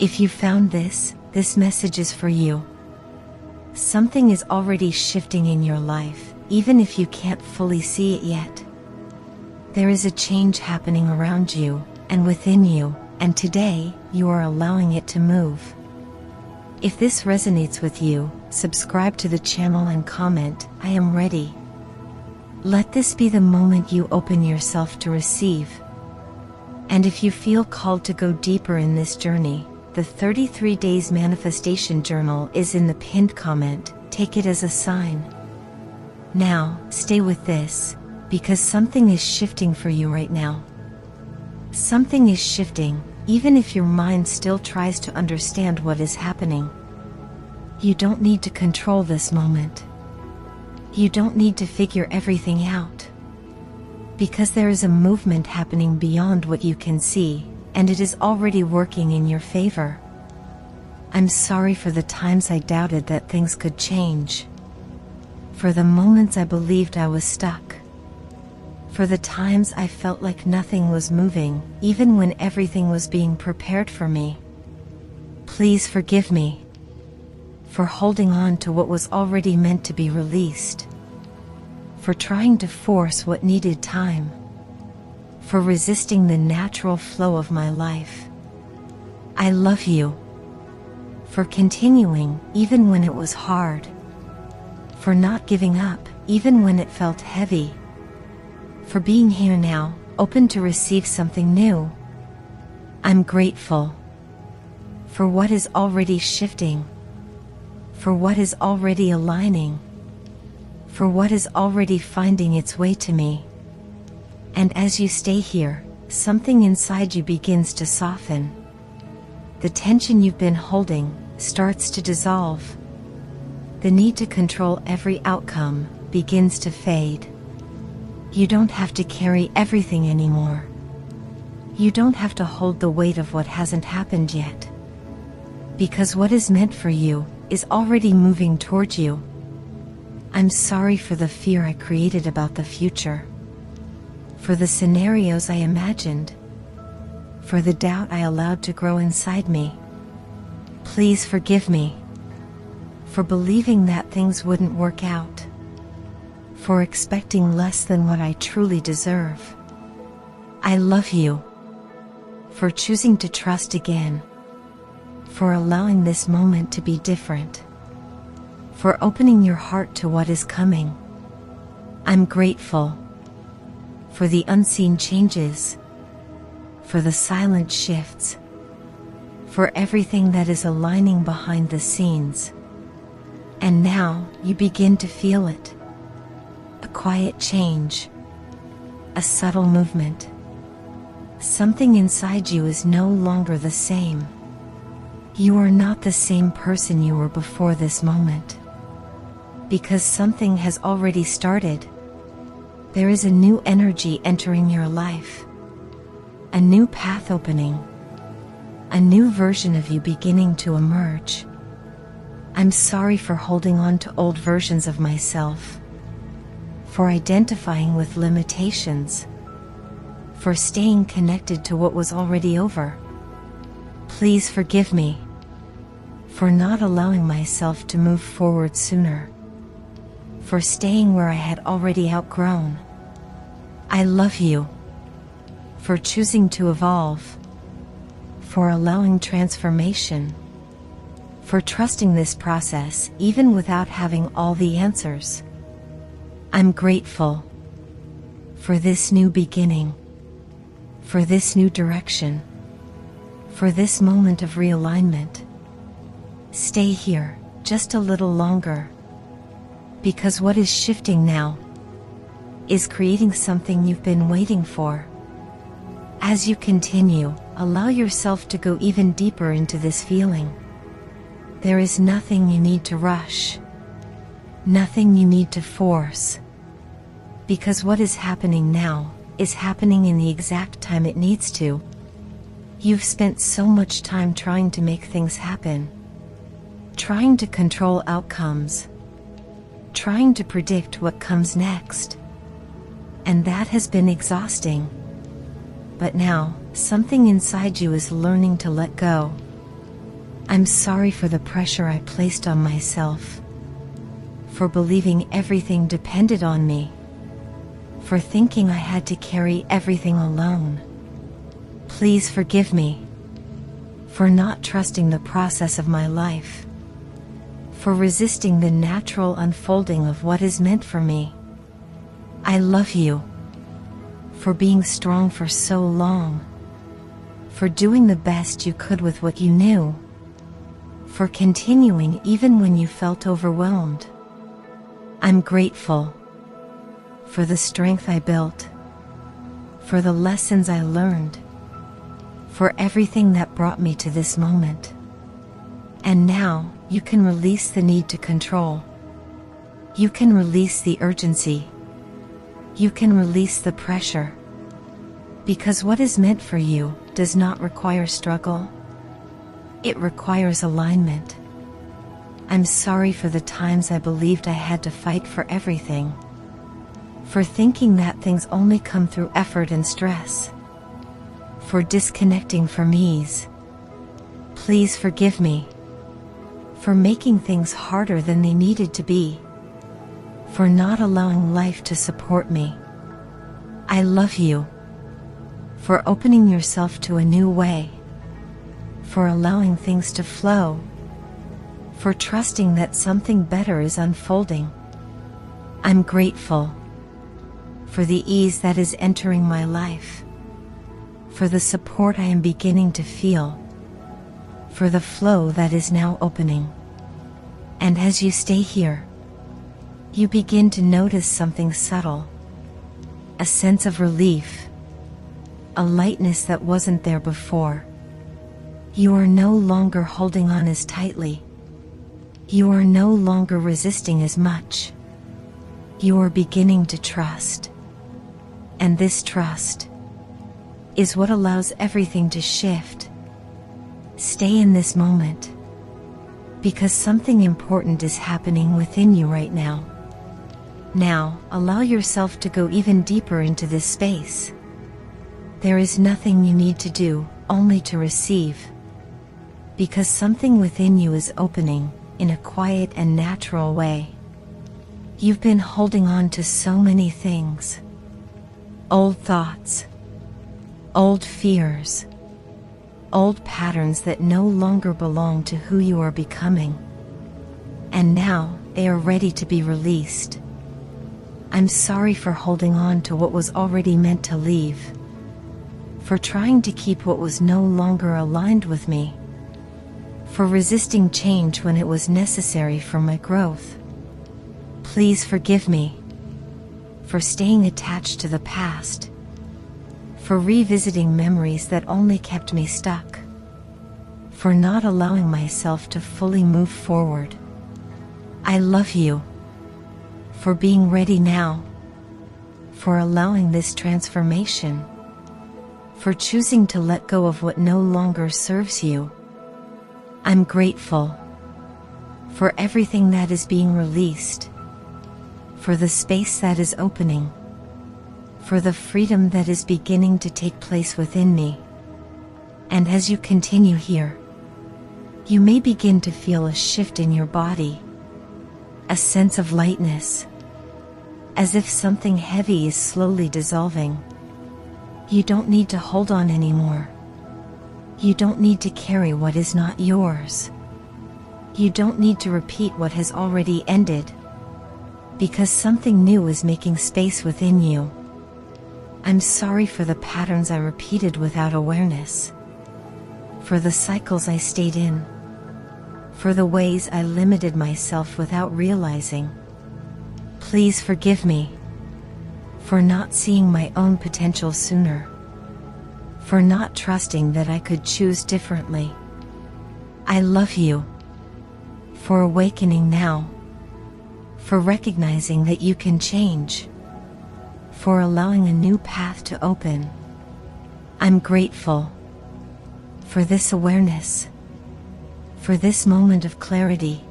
If you found this message is for you. Something is already shifting in your life, even if you can't fully see it yet. There is a change happening around you and within you, and today you are allowing it to move. If this resonates with you, subscribe to the channel and comment, "I am ready." Let this be the moment you open yourself to receive. And if you feel called to go deeper in this journey, the 33 Days Manifestation Journal is in the pinned comment. Take it as a sign. Now, stay with this, because something is shifting for you right now. Something is shifting, even if your mind still tries to understand what is happening. You don't need to control this moment. You don't need to figure everything out. Because there is a movement happening beyond what you can see, and it is already working in your favor. I'm sorry for the times I doubted that things could change. For the moments I believed I was stuck. For the times I felt like nothing was moving, even when everything was being prepared for me. Please forgive me for holding on to what was already meant to be released. For trying to force what needed time. For resisting the natural flow of my life. I love you. For continuing, even when it was hard. For not giving up, even when it felt heavy. For being here now, open to receive something new. I'm grateful for what is already shifting. For what is already aligning. For what is already finding its way to me. And as you stay here, something inside you begins to soften. The tension you've been holding starts to dissolve. The need to control every outcome begins to fade. You don't have to carry everything anymore. You don't have to hold the weight of what hasn't happened yet. Because what is meant for you is already moving towards you. I'm sorry for the fear I created about the future. For the scenarios I imagined. For the doubt I allowed to grow inside me. Please forgive me. For believing that things wouldn't work out. For expecting less than what I truly deserve. I love you. For choosing to trust again. For allowing this moment to be different. For opening your heart to what is coming. I'm grateful. For the unseen changes. For the silent shifts. For everything that is aligning behind the scenes. And now, you begin to feel it. A quiet change. A subtle movement. Something inside you is no longer the same. You are not the same person you were before this moment. Because something has already started. There is a new energy entering your life. A new path opening. A new version of you beginning to emerge. I'm sorry for holding on to old versions of myself. For identifying with limitations. For staying connected to what was already over. Please forgive me. For not allowing myself to move forward sooner. For staying where I had already outgrown. I love you. For choosing to evolve. For allowing transformation. For trusting this process even without having all the answers. I'm grateful. For this new beginning. For this new direction. For this moment of realignment. Stay here, just a little longer. Because what is shifting now is creating something you've been waiting for. As you continue, allow yourself to go even deeper into this feeling. There is nothing you need to rush. Nothing you need to force. Because what is happening now is happening in the exact time it needs to. You've spent so much time trying to make things happen. Trying to control outcomes. Trying to predict what comes next. And that has been exhausting. But now, something inside you is learning to let go. I'm sorry for the pressure I placed on myself, for believing everything depended on me, for thinking I had to carry everything alone. Please forgive me for not trusting the process of my life, for resisting the natural unfolding of what is meant for me. I love you for being strong for so long, for doing the best you could with what you knew, for continuing even when you felt overwhelmed. I'm grateful for the strength I built, for the lessons I learned, for everything that brought me to this moment. And now, you can release the need to control. You can release the urgency. You can release the pressure. Because what is meant for you does not require struggle. It requires alignment. I'm sorry for the times I believed I had to fight for everything, for thinking that things only come through effort and stress, for disconnecting from ease. Please forgive me for making things harder than they needed to be, for not allowing life to support me. I love you for opening yourself to a new way, for allowing things to flow, for trusting that something better is unfolding. I'm grateful for the ease that is entering my life, for the support I am beginning to feel, for the flow that is now opening. And as you stay here, you begin to notice something subtle, a sense of relief, a lightness that wasn't there before. You are no longer holding on as tightly. You are no longer resisting as much. You are beginning to trust. And this trust is what allows everything to shift. Stay in this moment, because something important is happening within you right now. Now, allow yourself to go even deeper into this space. There is nothing you need to do, only to receive. Because something within you is opening, in a quiet and natural way. You've been holding on to so many things. Old thoughts, old fears, old patterns that no longer belong to who you are becoming. And now, they are ready to be released. I'm sorry for holding on to what was already meant to leave, for trying to keep what was no longer aligned with me, for resisting change when it was necessary for my growth. Please forgive me for staying attached to the past, for revisiting memories that only kept me stuck, for not allowing myself to fully move forward. I love you for being ready now, for allowing this transformation, for choosing to let go of what no longer serves you. I'm grateful for everything that is being released, for the space that is opening, for the freedom that is beginning to take place within me. And as you continue here, you may begin to feel a shift in your body, a sense of lightness, as if something heavy is slowly dissolving. You don't need to hold on anymore. You don't need to carry what is not yours. You don't need to repeat what has already ended, because something new is making space within you. I'm sorry for the patterns I repeated without awareness, for the cycles I stayed in, for the ways I limited myself without realizing. Please forgive me for not seeing my own potential sooner, for not trusting that I could choose differently. I love you for awakening now, for recognizing that you can change, for allowing a new path to open. I'm grateful for this awareness, for this moment of clarity,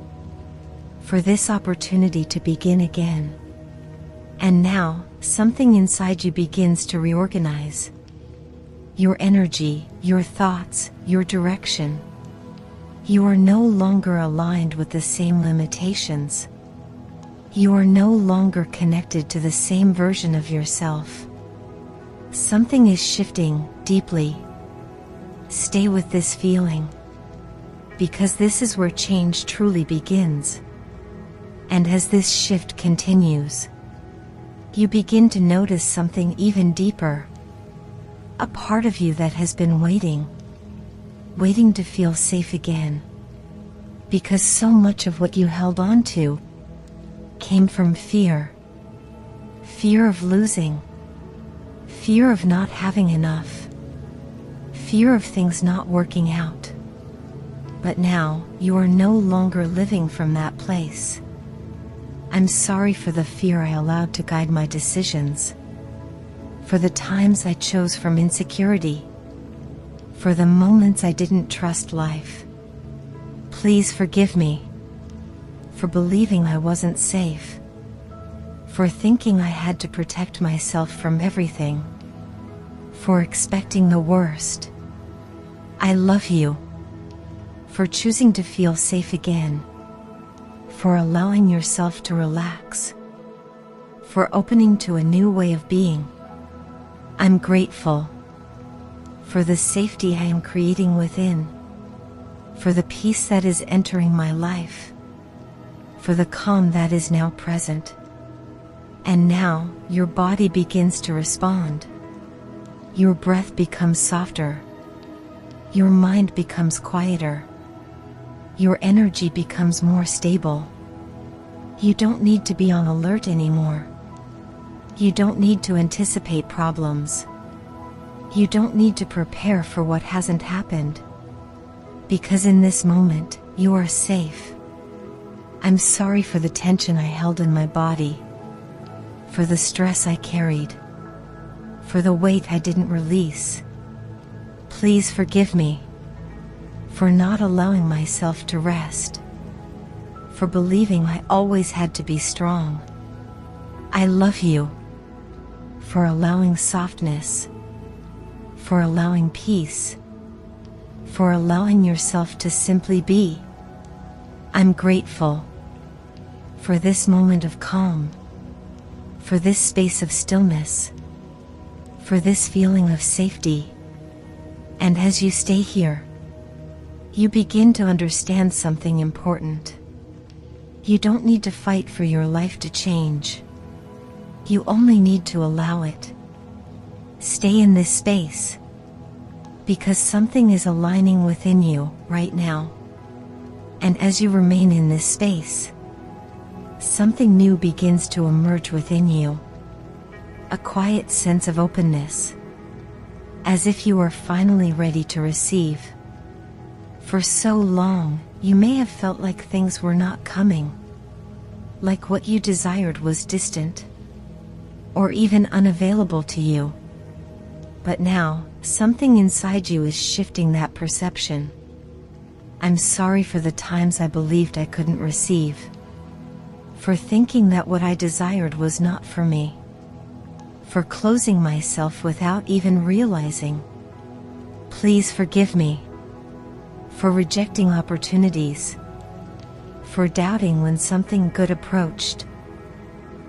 for this opportunity to begin again. And now, something inside you begins to reorganize. Your energy, your thoughts, your direction. You are no longer aligned with the same limitations. You are no longer connected to the same version of yourself. Something is shifting deeply. Stay with this feeling, because this is where change truly begins. And as this shift continues, you begin to notice something even deeper. A part of you that has been waiting to feel safe again. Because so much of what you held on to came from fear. Fear of losing. Fear of not having enough. Fear of things not working out. But now, you are no longer living from that place. I'm sorry for the fear I allowed to guide my decisions. For the times I chose from insecurity. For the moments I didn't trust life. Please forgive me. For believing I wasn't safe. For thinking I had to protect myself from everything. For expecting the worst. I love you. For choosing to feel safe again. For allowing yourself to relax. For opening to a new way of being. I'm grateful for the safety I am creating within, for the peace that is entering my life, for the calm that is now present. And now, your body begins to respond. Your breath becomes softer. Your mind becomes quieter. Your energy becomes more stable. You don't need to be on alert anymore. You don't need to anticipate problems. You don't need to prepare for what hasn't happened. Because in this moment, you are safe. I'm sorry for the tension I held in my body. For the stress I carried. For the weight I didn't release. Please forgive me. For not allowing myself to rest. For believing I always had to be strong. I love you. For allowing softness. For allowing peace. For allowing yourself to simply be. I'm grateful for this moment of calm. For this space of stillness. For this feeling of safety. And as you stay here, you begin to understand something important. You don't need to fight for your life to change. You only need to allow it. Stay in this space. Because something is aligning within you right now. And as you remain in this space, something new begins to emerge within you. A quiet sense of openness. As if you are finally ready to receive. For so long, you may have felt like things were not coming. Like what you desired was distant. Or even unavailable to you. But now, something inside you is shifting that perception. I'm sorry for the times I believed I couldn't receive. For thinking that what I desired was not for me. For closing myself without even realizing. Please forgive me. For rejecting opportunities. For doubting when something good approached.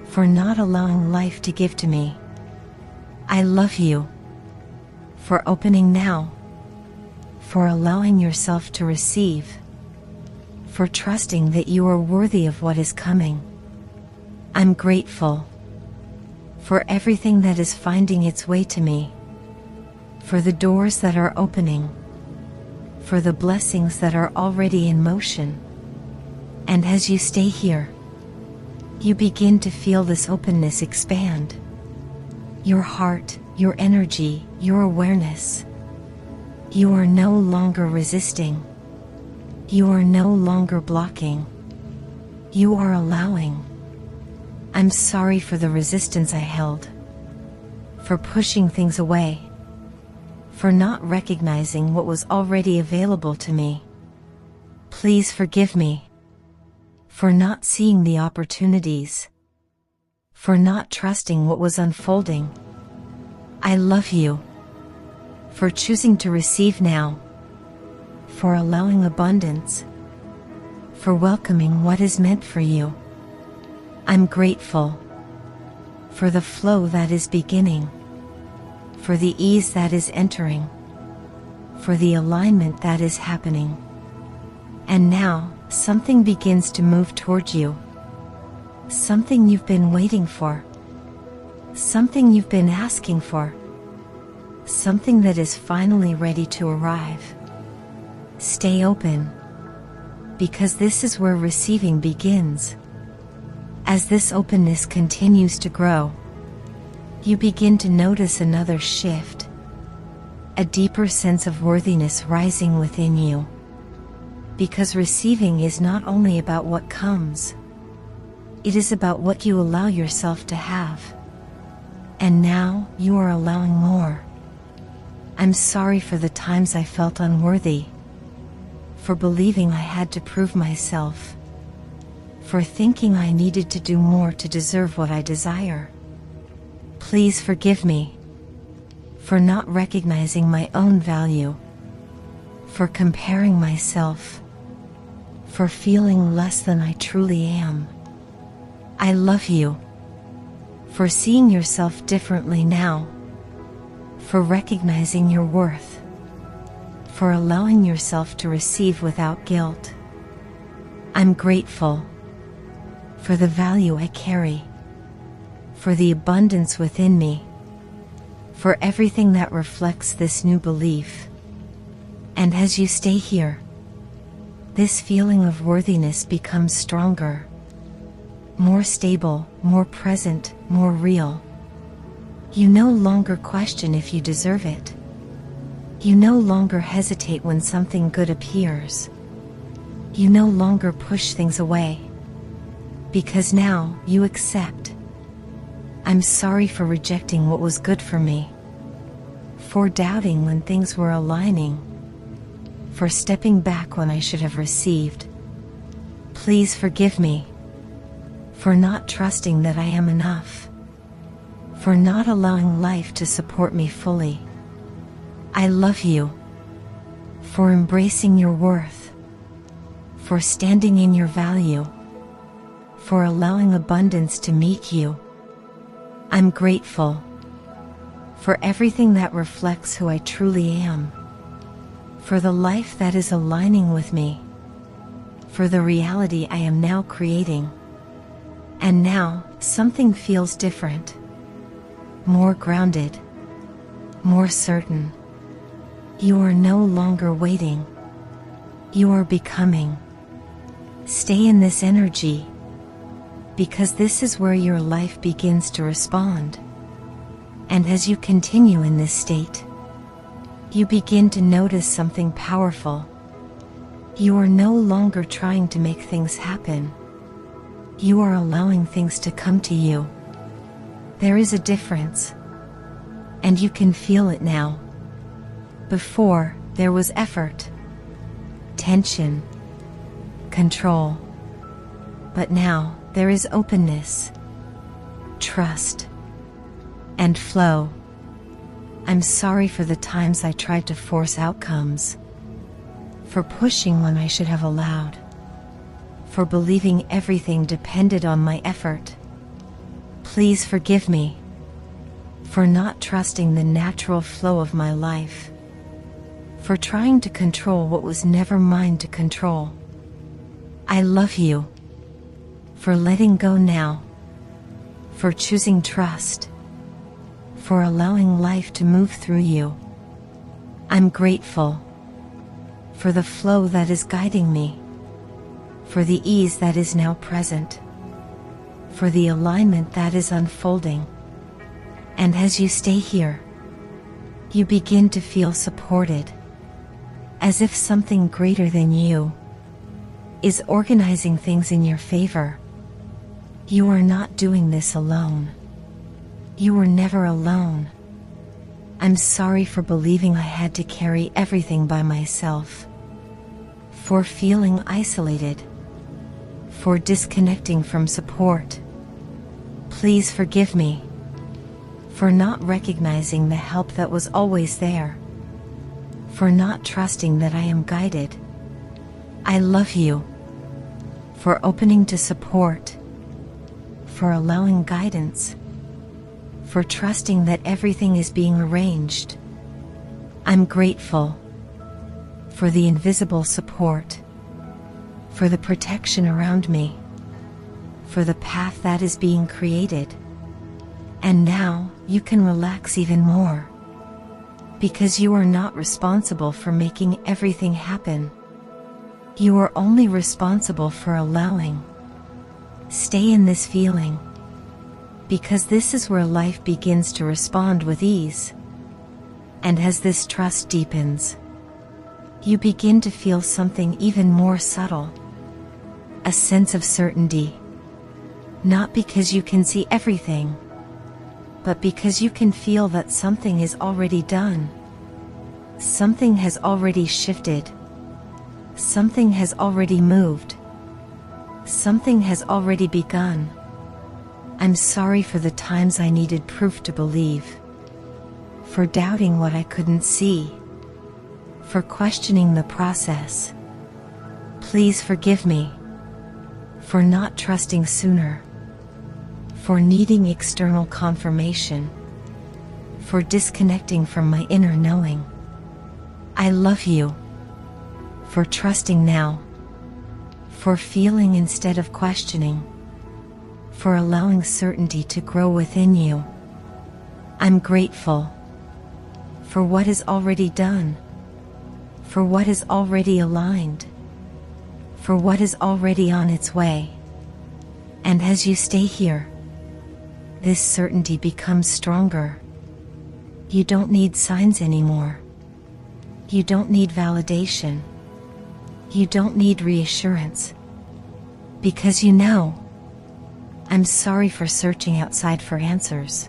For not allowing life to give to me. I love you. For opening now. For allowing yourself to receive. For trusting that you are worthy of what is coming. I'm grateful for everything that is finding its way to me. For the doors that are opening. For the blessings that are already in motion. And as you stay here, you begin to feel this openness expand. Your heart, your energy, your awareness. You are no longer resisting. You are no longer blocking. You are allowing. I'm sorry for the resistance I held. For pushing things away. For not recognizing what was already available to me. Please forgive me. For not seeing the opportunities. For not trusting what was unfolding. I love you. For choosing to receive now. for allowing abundance, for welcoming what is meant for you. I'm grateful for the flow that is beginning, for the ease that is entering, for the alignment that is happening. And now, something begins to move toward you. Something you've been waiting for. Something you've been asking for. Something that is finally ready to arrive. Stay open, because this is where receiving begins. As this openness continues to grow, you begin to notice another shift, a deeper sense of worthiness rising within you. Because receiving is not only about what comes, it is about what you allow yourself to have. And now, you are allowing more. I'm sorry for the times I felt unworthy, for believing I had to prove myself, for thinking I needed to do more to deserve what I desire. Please forgive me for not recognizing my own value, for comparing myself, for feeling less than I truly am. I love you for seeing yourself differently now, for recognizing your worth, for allowing yourself to receive without guilt. I'm grateful for the value I carry, for the abundance within me, for everything that reflects this new belief. And as you stay here, this feeling of worthiness becomes stronger, more stable, more present, more real. You no longer question if you deserve it. You no longer hesitate when something good appears. You no longer push things away, because now you accept. I'm sorry for rejecting what was good for me, for doubting when things were aligning, for stepping back when I should have received. Please forgive me for not trusting that I am enough, for not allowing life to support me fully. I love you for embracing your worth, for standing in your value, for allowing abundance to meet you. I'm grateful for everything that reflects who I truly am, for the life that is aligning with me, for the reality I am now creating. And now, something feels different, more grounded, more certain. You are no longer waiting. You are becoming. Stay in this energy, because this is where your life begins to respond. And as you continue in this state, you begin to notice something powerful. You are no longer trying to make things happen. You are allowing things to come to you. There is a difference, and you can feel it now. Before, there was effort, tension, control. But now, there is openness, trust, and flow. I'm sorry for the times I tried to force outcomes, for pushing when I should have allowed, for believing everything depended on my effort. Please forgive me for not trusting the natural flow of my life, for trying to control what was never mine to control. I love you for letting go now, for choosing trust, for allowing life to move through you. I'm grateful for the flow that is guiding me, for the ease that is now present, for the alignment that is unfolding. And as you stay here, you begin to feel supported, as if something greater than you is organizing things in your favor. You are not doing this alone. You were never alone. I'm sorry for believing I had to carry everything by myself, for feeling isolated, for disconnecting from support. Please forgive me for not recognizing the help that was always there, for not trusting that I am guided. I love you for opening to support, for allowing guidance, for trusting that everything is being arranged. I'm grateful for the invisible support, for the protection around me, for the path that is being created. And now you can relax even more, because you are not responsible for making everything happen. You are only responsible for allowing. Stay in this feeling, because this is where life begins to respond with ease. And as this trust deepens, you begin to feel something even more subtle, a sense of certainty, not because you can see everything, but because you can feel that something is already done. Something has already shifted. Something has already moved. Something has already begun. I'm sorry for the times I needed proof to believe, for doubting what I couldn't see, for questioning the process. Please forgive me for not trusting sooner, for needing external confirmation, for disconnecting from my inner knowing. I love you for trusting now, for feeling instead of questioning, for allowing certainty to grow within you. I'm grateful for what is already done, for what is already aligned, for what is already on its way. And as you stay here, this certainty becomes stronger. You don't need signs anymore. You don't need validation. You don't need reassurance, because you know. I'm sorry for searching outside for answers,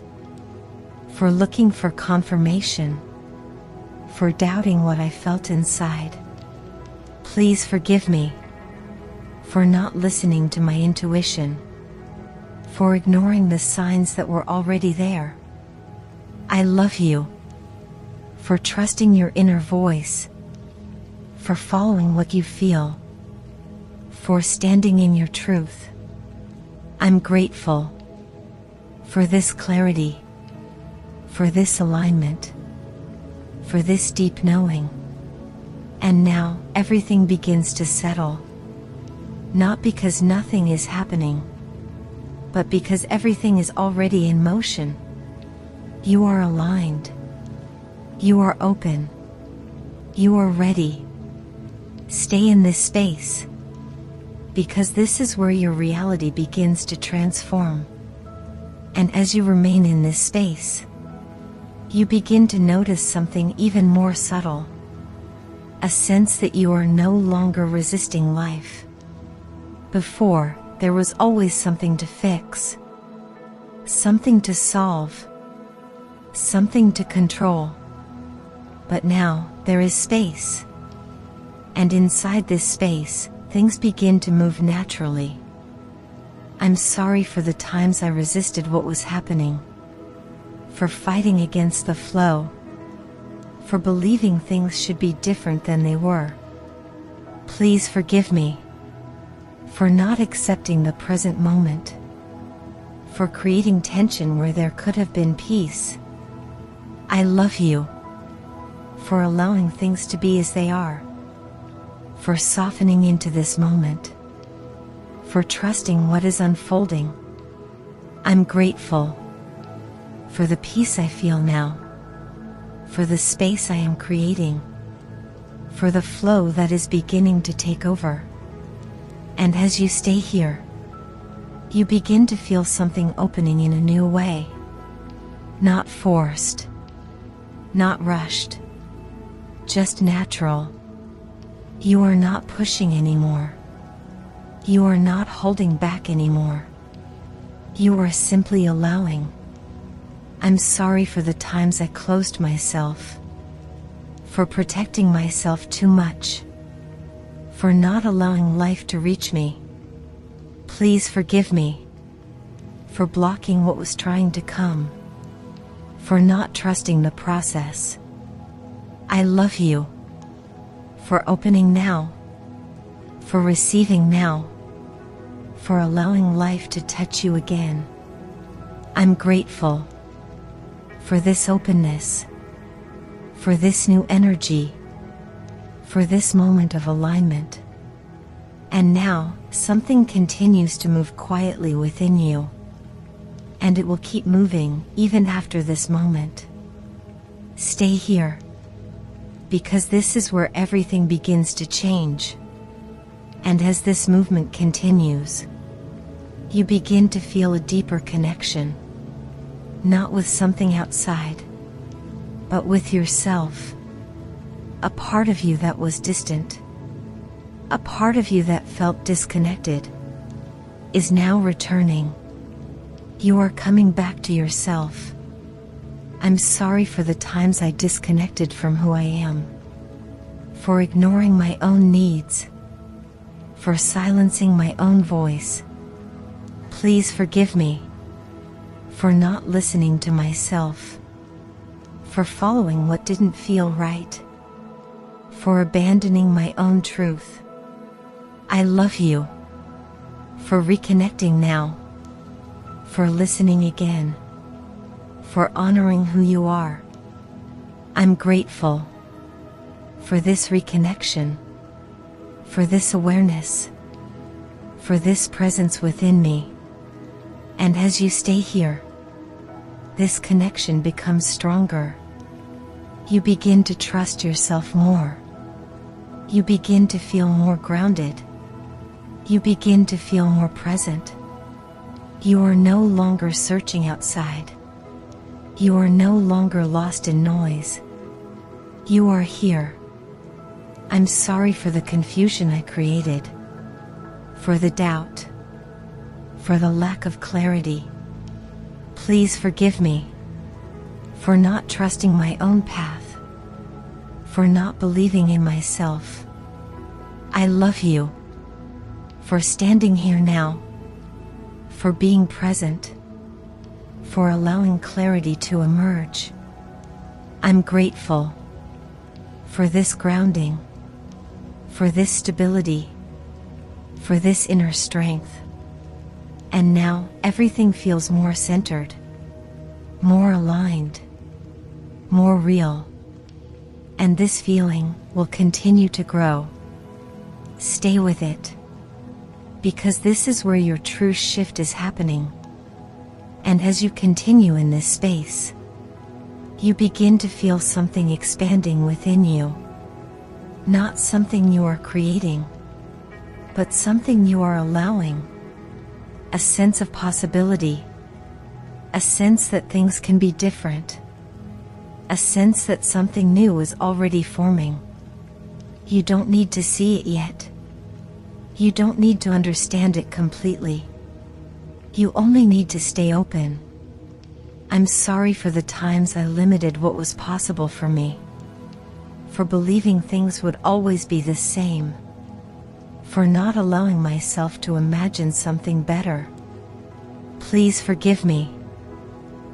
for looking for confirmation, for doubting what I felt inside. Please forgive me for not listening to my intuition, for ignoring the signs that were already there. I love you for trusting your inner voice, for following what you feel, for standing in your truth. I'm grateful for this clarity, for this alignment, for this deep knowing. And now everything begins to settle, not because nothing is happening, but because everything is already in motion. You are aligned. You are open. You are ready. Stay in this space, because this is where your reality begins to transform. And as you remain in this space, you begin to notice something even more subtle, a sense that you are no longer resisting life. Before, there was always something to fix, something to solve, something to control. But now, there is space. And inside this space, things begin to move naturally. I'm sorry for the times I resisted what was happening, for fighting against the flow, for believing things should be different than they were. Please forgive me for not accepting the present moment, for creating tension where there could have been peace. I love you for allowing things to be as they are, for softening into this moment, for trusting what is unfolding. I'm grateful for the peace I feel now, for the space I am creating, for the flow that is beginning to take over. And as you stay here, you begin to feel something opening in a new way. Not forced, not rushed, just natural. You are not pushing anymore. You are not holding back anymore. You are simply allowing. I'm sorry for the times I closed myself, for protecting myself too much, for not allowing life to reach me. Please forgive me for blocking what was trying to come, for not trusting the process. I love you for opening now, for receiving now, for allowing life to touch you again. I'm grateful for this openness, for this new energy, for this moment of alignment. And now, something continues to move quietly within you, and it will keep moving even after this moment. Stay here, because this is where everything begins to change. And as this movement continues, you begin to feel a deeper connection, not with something outside, but with yourself. A part of you that was distant, a part of you that felt disconnected, is now returning. You are coming back to yourself. I'm sorry for the times I disconnected from who I am, for ignoring my own needs, for silencing my own voice. Please forgive me for not listening to myself, for following what didn't feel right, for abandoning my own truth. I love you for reconnecting now, for listening again, for honoring who you are. I'm grateful for this reconnection, for this awareness, for this presence within me. And as you stay here, this connection becomes stronger. You begin to trust yourself more. You begin to feel more grounded. You begin to feel more present. You are no longer searching outside. You are no longer lost in noise. You are here. I'm sorry for the confusion I created, for the doubt, for the lack of clarity. Please forgive me for not trusting my own path, for not believing in myself. I love you for standing here now, for being present, for allowing clarity to emerge. I'm grateful for this grounding, for this stability, for this inner strength. And now, everything feels more centered, more aligned, more real. And this feeling will continue to grow. Stay with it, because this is where your true shift is happening. And as you continue in this space, you begin to feel something expanding within you. Not something you are creating, but something you are allowing. A sense of possibility, a sense that things can be different, a sense that something new is already forming. You don't need to see it yet. You don't need to understand it completely. You only need to stay open. I'm sorry for the times I limited what was possible for me, for believing things would always be the same, for not allowing myself to imagine something better. Please forgive me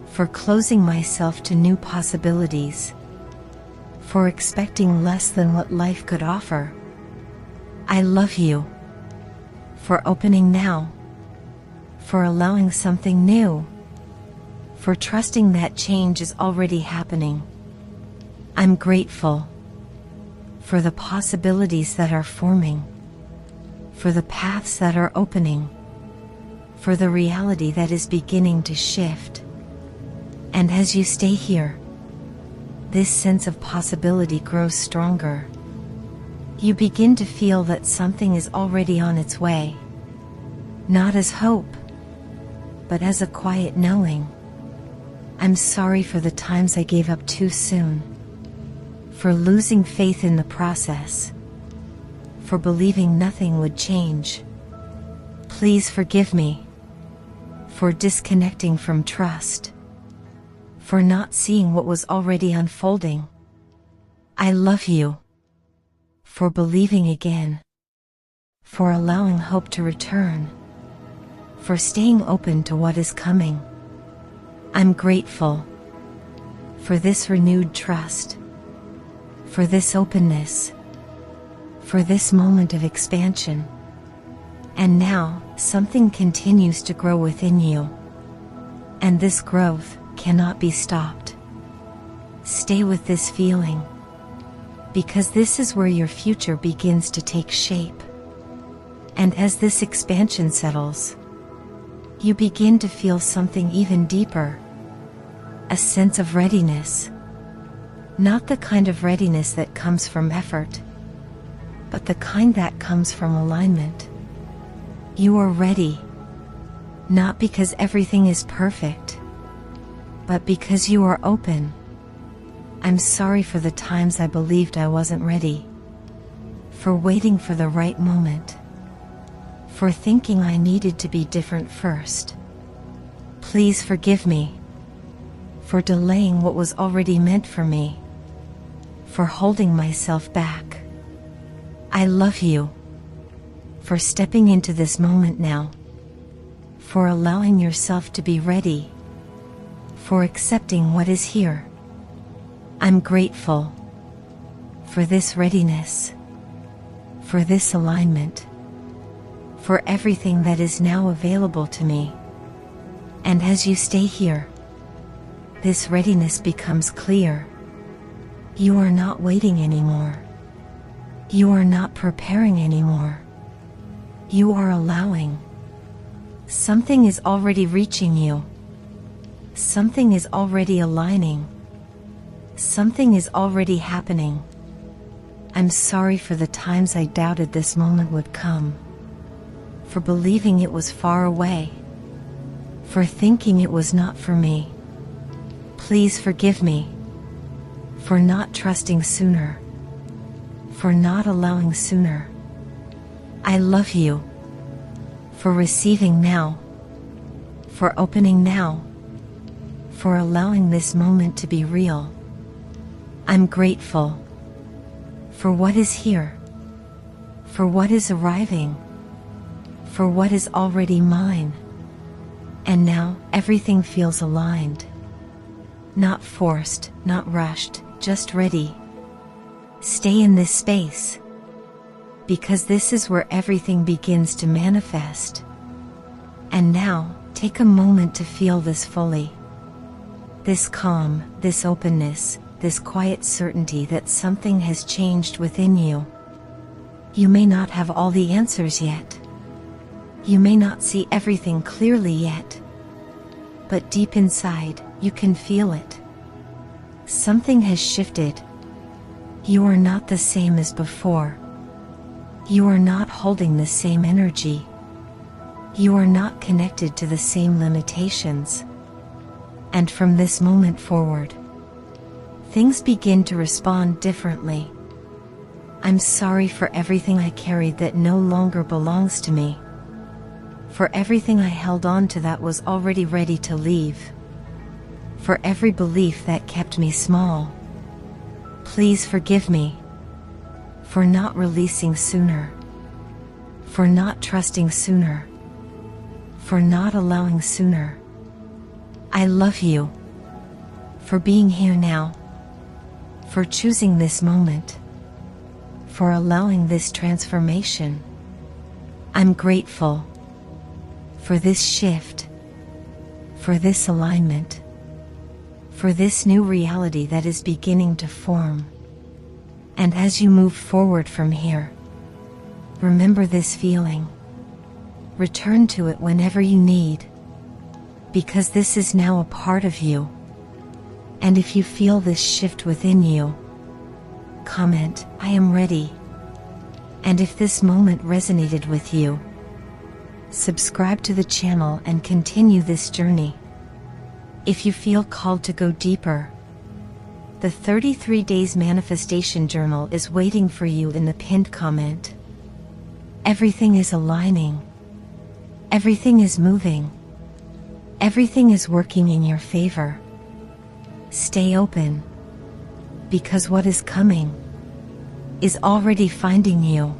for closing myself to new possibilities, for expecting less than what life could offer. I love you for opening now, for allowing something new, for trusting that change is already happening. I'm grateful for the possibilities that are forming, for the paths that are opening, for the reality that is beginning to shift. And as you stay here, this sense of possibility grows stronger. You begin to feel that something is already on its way, not as hope, but as a quiet knowing. I'm sorry for the times I gave up too soon, for losing faith in the process, for believing nothing would change. Please forgive me for disconnecting from trust, for not seeing what was already unfolding. I love you for believing again, for allowing hope to return, for staying open to what is coming. I'm grateful for this renewed trust, for this openness, for this moment of expansion. And now, something continues to grow within you. And this growth cannot be stopped. Stay with this feeling, because this is where your future begins to take shape. And as this expansion settles, you begin to feel something even deeper. A sense of readiness. Not the kind of readiness that comes from effort, but the kind that comes from alignment. You are ready, not because everything is perfect, but because you are open. I'm sorry for the times I believed I wasn't ready, for waiting for the right moment, for thinking I needed to be different first. Please forgive me for delaying what was already meant for me, for holding myself back. I love you for stepping into this moment now, for allowing yourself to be ready, for accepting what is here. I'm grateful for this readiness, for this alignment, for everything that is now available to me. And as you stay here, this readiness becomes clear. You are not waiting anymore. You are not preparing anymore. You are allowing. Something is already reaching you. Something is already aligning. Something is already happening. I'm sorry for the times I doubted this moment would come, for believing it was far away, for thinking it was not for me. Please forgive me for not trusting sooner, for not allowing sooner. I love you for receiving now, for opening now, for allowing this moment to be real. I'm grateful for what is here, for what is arriving, for what is already mine. And now everything feels aligned. Not forced, not rushed, just ready. Stay in this space, because this is where everything begins to manifest. And now, take a moment to feel this fully. This calm, this openness, this quiet certainty that something has changed within you. You may not have all the answers yet. You may not see everything clearly yet. But deep inside, you can feel it. Something has shifted. You are not the same as before. You are not holding the same energy. You are not connected to the same limitations. And from this moment forward, things begin to respond differently. I'm sorry for everything I carried that no longer belongs to me, for everything I held on to that was already ready to leave, for every belief that kept me small. Please forgive me for not releasing sooner, for not trusting sooner, for not allowing sooner. I love you for being here now, for choosing this moment, for allowing this transformation. I'm grateful for this shift, for this alignment, for this new reality that is beginning to form. And as you move forward from here, remember this feeling. Return to it whenever you need, because this is now a part of you. And if you feel this shift within you, comment, I am ready. And if this moment resonated with you, subscribe to the channel and continue this journey. If you feel called to go deeper, the 33 Days Manifestation Journal is waiting for you in the pinned comment. Everything is aligning. Everything is moving. Everything is working in your favor. Stay open, because what is coming is already finding you.